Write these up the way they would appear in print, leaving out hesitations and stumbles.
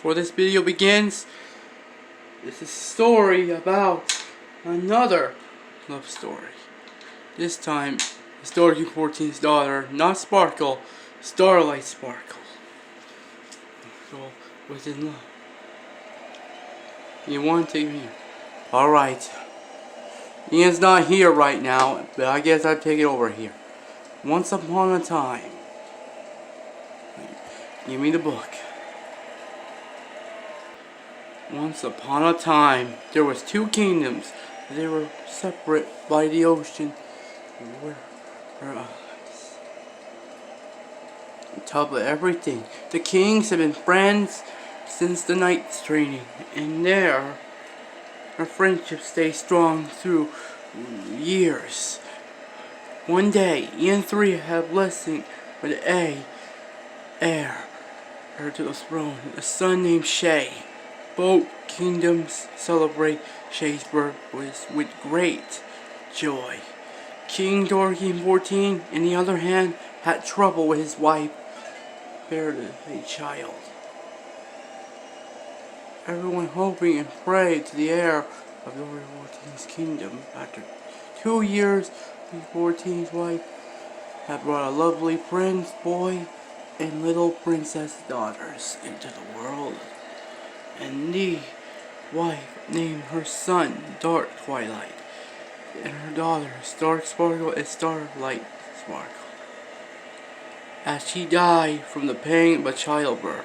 before this video begins, this is a story about another love story. This time, it's Dorothy 14's daughter, not Sparkle, Starlight Sparkle. Sparkle was in love. You want to take me? Alright. Ian's not here right now, but I guess I'll take it over here. Once upon a time. Give me the book. Once upon a time, there was two kingdoms. They were separate by the ocean. On top of everything, the kings have been friends since the knight's training, and their friendship stayed strong through years. One day, Ian 3 had a blessing with heir to the throne, a son named Shay. Both kingdoms celebrate Shay's birth with great joy. King Dorothy 14, on the other hand, had trouble with his wife, bearing a child. Everyone hoping and prayed to the heir of Dorothy 14's kingdom. After 2 years, 14's wife had brought a lovely prince boy and little princess daughters into the world. And the wife named her son Dark Twilight, and her daughters Dark Sparkle and Starlight Sparkle. As she died from the pain of childbirth,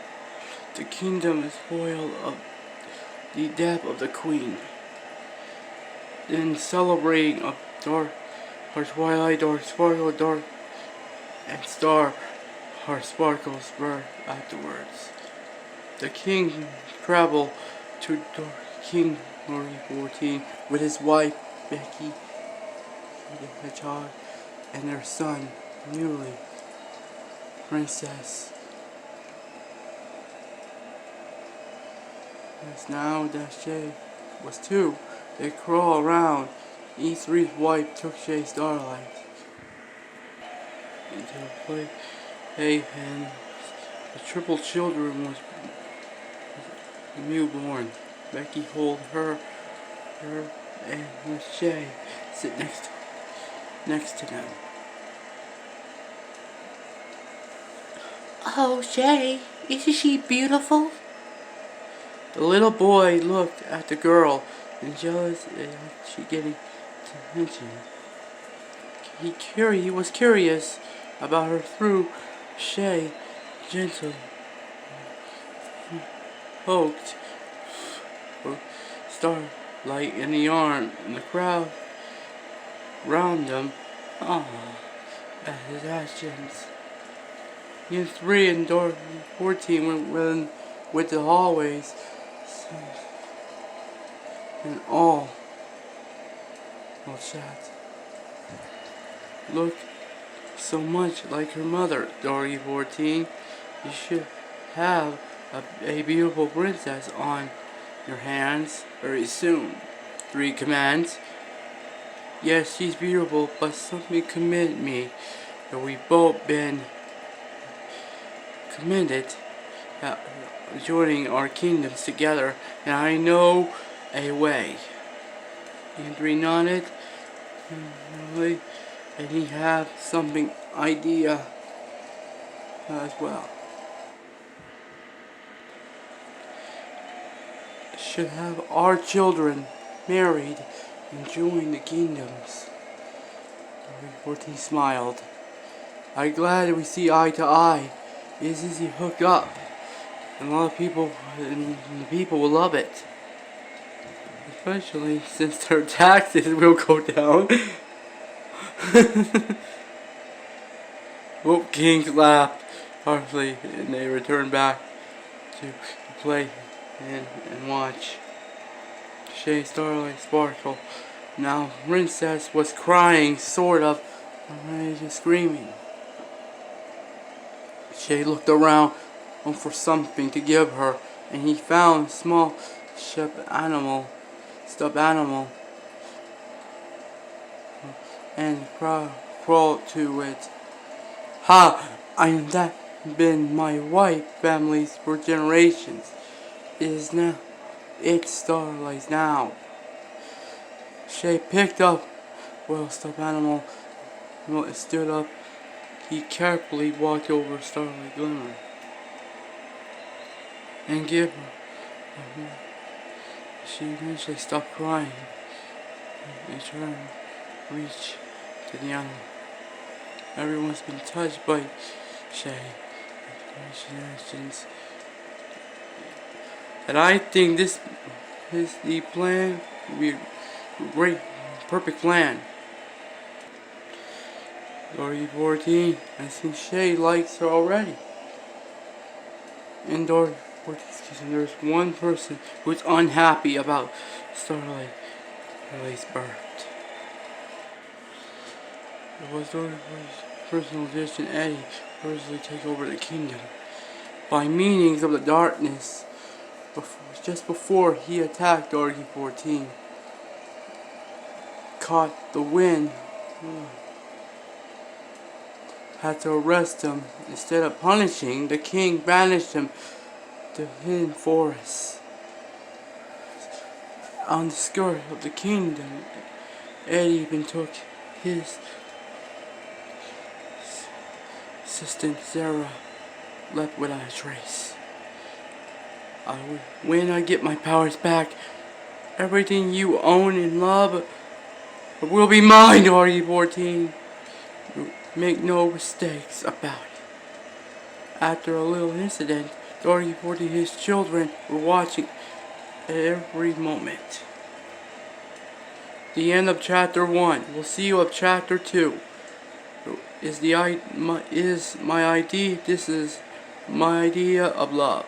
the kingdom is spoiled of the death of the queen. Then celebrating of Dark Twilight, Dark Sparkle, Dark and Star her Sparkle's birth afterwards. The king traveled to King Dorothy 14 with his wife Becky the Hedgehog and their son, newly Princess. As now that Shay was 2, they crawl around. E3's wife took Shay Starlight into a play. And the triple children was newborn. Becky hold her and Miss Shay sit next to them. Oh, Shay, isn't she beautiful? The little boy looked at the girl and jealous at she getting attention. He was curious about her through Shay gently poked Starlight in the arm, and the crowd round them at his actions. Ian 3 and Dorothy 14 went with the hallways, and all chat looked so much like her mother. Dorothy 14, you should have a beautiful princess on your hands very soon. 3 commands. Yes, she's beautiful, but something committed me that we've both been committed joining our kingdoms together, and I know a way. And 3 nodded, and he had something idea as well. Should have our children married and join the kingdoms. 14 smiled. I'm glad we see eye to eye. It's easy to hook up, and a lot of people, and the people will love it. Especially since their taxes will go down. Both kings laughed harshly, and they returned back to play and watch. Shay Starlight Sparkle. Now Princess was crying, sort of, just screaming. Shay looked around for something to give her, and he found a small stuffed animal, and crawled to it. Ha! I'm that been my wife families for generations. is now. It's Starlight's now. Shay picked up well-stuffed animal. When it stood up, he carefully walked over Starlight Glimmer and gave her a hug. She eventually stopped crying and turned to reach to the animal. Everyone's been touched by Shay actions, and I think this is the plan. Will be a great, perfect plan. Dorothy 14, I think Shay likes her already. And Dorothy 14, there's one person who's unhappy about Starlight's birth. It was Dorothy's personal vision. Eddie personally take over the kingdom by meanings of the darkness. Just before he attacked Dorothy 14, caught the wind. Had to arrest him. Instead of punishing, the king banished him to hidden forests. On the skirt of the kingdom, Eddie even took his assistant Sarah, left without a trace. When I get my powers back, everything you own and love will be mine, Dorothy 14. Make no mistakes about it. After a little incident, Dorothy 14 and his children were watching every moment. The end of chapter 1. We'll see you at chapter 2. This is my idea of love.